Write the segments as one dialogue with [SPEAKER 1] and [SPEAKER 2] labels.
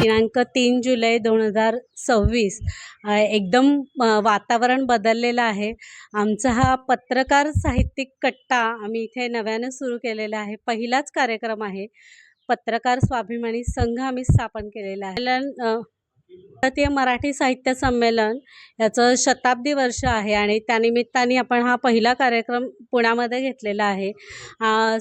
[SPEAKER 1] दिनांक 3 जुलै 2026 एकदम वातावरण बदललेलं आहे. आमचा हा पत्रकार साहित्यिक कट्टा आम्ही इथे नव्यानं सुरू केलेला आहे. पहिलाच कार्यक्रम आहे. पत्रकार स्वाभिमानी संघ आम्ही स्थापन केलेला आहे. भारतीय मराठी साहित्य संमेलन याचं शताब्दी वर्ष आहे आणि त्यानिमित्ताने आपण हा पहिला कार्यक्रम पुण्यामध्ये घेतलेला आहे.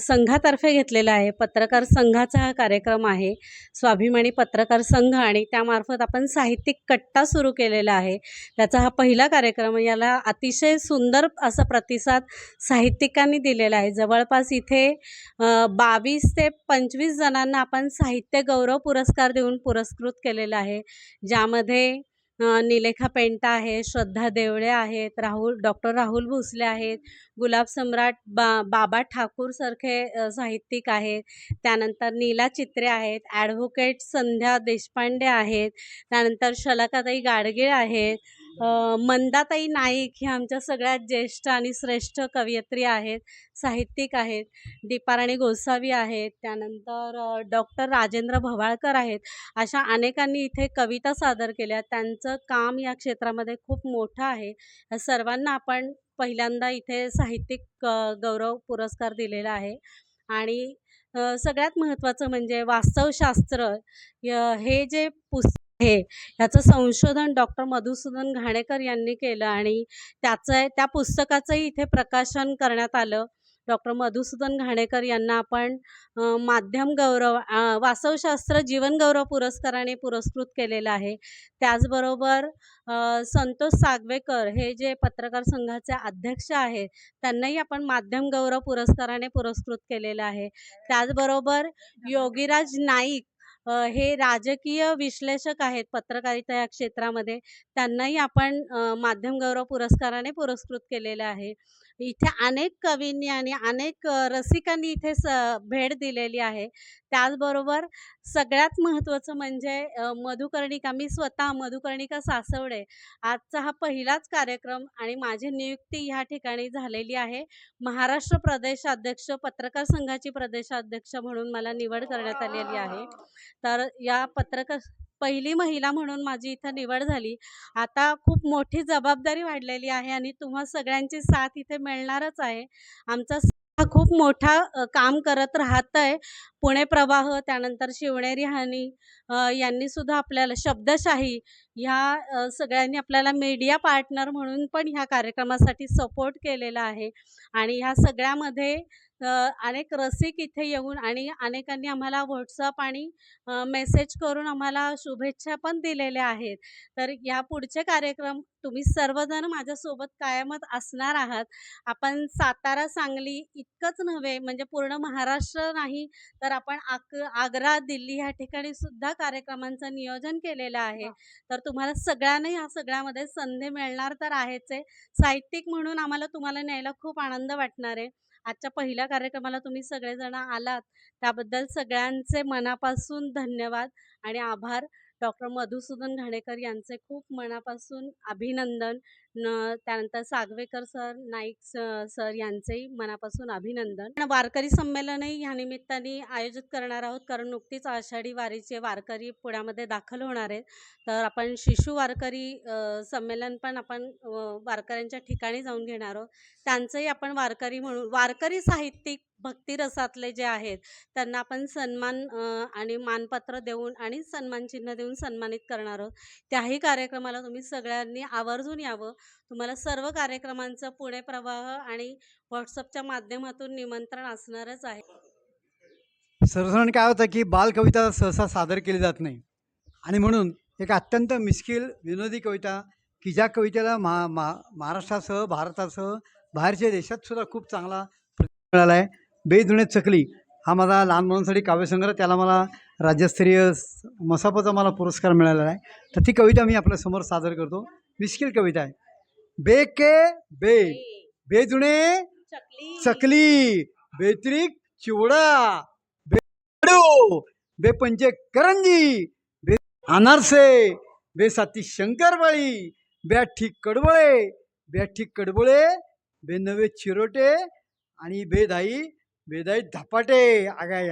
[SPEAKER 1] संघातर्फे घेतलेला आहे. पत्रकार संघाचा हा कार्यक्रम आहे. स्वाभिमानी पत्रकार संघ आणि त्यामार्फत आपण साहित्यिक कट्टा सुरू केलेला आहे. त्याचा हा पहिला कार्यक्रम. याला अतिशय सुंदर असा प्रतिसाद साहित्यिकांनी दिलेला आहे. जवळपास इथे 22 ते 25 जणांना आपण साहित्य गौरव पुरस्कार देऊन पुरस्कृत केलेला आहे. ज्यामध्ये निलेखा पेंटा आहे, श्रद्धा देवळे आहेत, डॉक्टर राहुल भोसले आहेत, गुलाब सम्राट बाबा ठाकूर सारखे साहित्यिक आहेत. त्यानंतर नीला चित्रे आहेत, ॲडव्होकेट संध्या देशपांडे आहेत, त्यानंतर शलाकाताई गाडगीळ आहेत, मंदाताई नाईक ह्या आमच्या सगळ्यात ज्येष्ठ आणि श्रेष्ठ कवयित्री आहेत, साहित्यिक आहेत. दीपाराणी गोसावी आहेत, त्यानंतर डॉक्टर राजेंद्र भवाळकर आहेत. अशा अनेकांनी इथे कविता सादर केल्या. त्यांचं काम या क्षेत्रामध्ये खूप मोठं आहे. या सर्वांना आपण पहिल्यांदा इथे साहित्यिक गौरव पुरस्कार दिलेला आहे. आणि सगळ्यात महत्त्वाचं म्हणजे वास्तवशास्त्र हे जे पुस्तक आहे याचं संशोधन डॉक्टर मधुसूदन घाणेकर यांनी केलं आणि त्या पुस्तकाचंही इथे प्रकाशन करण्यात आलं. डॉक्टर मधुसूदन घाणेकर यांना आपण माध्यम गौरव वास्तवशास्त्र जीवन गौरव पुरस्काराने पुरस्कृत केलेलं आहे. त्याचबरोबर संतोष सागवेकर हे जे पत्रकार संघाचे अध्यक्ष आहेत त्यांनाही आपण माध्यम गौरव पुरस्काराने पुरस्कृत केलेलं आहे. त्याचबरोबर योगीराज नाईक हे राजकीय विश्लेषक आहेत पत्रकारिता या क्षेत्रामध्ये. त्यांनाही आपण माध्यम गौरव पुरस्काराने पुरस्कृत केलेलं आहे. इथे अनेक कवींनी आणि अनेक रसिकांनी इथे भेट दिलेली आहे. त्याचबरोबर सगळ्यात महत्त्वाचं म्हणजे मधुकर्णिका. मी स्वतः मधुकर्णिका सासवडे. आजचा हा पहिलाच कार्यक्रम आणि माझी नियुक्ती ह्या ठिकाणी झालेली आहे. महाराष्ट्र प्रदेशाध्यक्ष पत्रकार संघाची प्रदेशाध्यक्ष म्हणून मला निवड करण्यात आलेली आहे. तर या पहिली महिला म्हणून माझी इथं निवड झाली. आता खूप मोठी जबाबदारी वाढलेली आहे आणि तुम्हा सगळ्यांची साथ इथे मिळणारच आहे. आमचा संघ खूप मोठा काम करत राहतंय. पुणे प्रवाह, त्यानंतर शिवनेरी हानी यांनी सुद्धा आपल्याला शब्दशाही ह्या सगळ्यांनी आपल्याला मीडिया पार्टनर म्हणून पण ह्या कार्यक्रमासाठी सपोर्ट केलेला आहे. आणि ह्या सगळ्यामध्ये अनेक रसिक इथे येऊन आणि अनेकांनी आम्हाला व्हॉट्सअप आणि मेसेज करून आम्हाला शुभेच्छा पण दिलेल्या आहेत. तर या पुढचे कार्यक्रम तुम्ही सर्वजण माझ्यासोबत कायमच असणार आहात. आपण सातारा, सांगली इतकंच नव्हे म्हणजे पूर्ण महाराष्ट्र नाही तर आपण आग्रा, दिल्ली ह्या ठिकाणी सुद्धा कार्यक्रमांचं नियोजन केलेलं आहे. तर तुम्हाला सगळ्यांना ह्या सगळ्यामध्ये संधी मिळणार तर आहेच आहे. साहित्यिक म्हणून आम्हाला तुम्हाला न्यायला खूप आनंद वाटणार आहे. आजच्या पहिल्या कार्यक्रमाला तुम्ही सगळेजण आलात त्याबद्दल सगळ्यांचे मनापासून धन्यवाद आणि आभार. डॉक्टर मधुसूदन घाणेकर यांचे खूप मनापासून अभिनंदन. त्यानंतर सागवेकर सर, नाईक सर यांचेही मनापासून अभिनंदन. वारकरी संमेलनही ह्या निमित्ताने आयोजित करणार आहोत कारण नुकतीच आषाढी वारीचे वारकरी पुण्यामध्ये दाखल होणार आहेत. तर आपण शिशु वारकरी संमेलन पण आपण वारकऱ्यांच्या ठिकाणी जाऊन घेणार आहोत. त्यांचंही आपण वारकरी म्हणून वारकरी साहित्यिक भक्तिरसातले जे आहेत त्यांना आपण सन्मान आणि मानपत्र देऊन आणि सन्मानचिन्ह देऊन सन्मानित करणार आहोत. त्याही कार्यक्रमाला तुम्ही सगळ्यांनी आवर्जून यावं. तुम्हाला सर्व कार्यक्रमांचं पुणे प्रवाह आणि व्हॉट्सअपच्या माध्यमातून निमंत्रण असणारच आहे.
[SPEAKER 2] सर्वसाधारण काय होतं की बालकविता सहसा सादर केली जात नाही आणि म्हणून एक अत्यंत मिश्किल विनोदी कविता की ज्या कवितेला महाराष्ट्रासह भारतासह बाहेरच्या देशातसुद्धा खूप चांगला प्रतिसाद मिळाला आहे. बेजुणे चकली हा माझा लहान मुलांसाठी काव्यसंग्रह, त्याला मला राज्यस्तरीय मसापचा मला पुरस्कार मिळालेला आहे. तर ती कविता मी आपल्यासमोर सादर करतो. मिश्किल कविता आहे. बेजुणे चकली, बेत्रिक चिवडा, बेपंचे करंजी, बे अनारसे, बेसाती शंकरपाळी, ब्याठी कडबोळे, बेनवे चिरोटे आणि बेदाई धपाटे. आगाय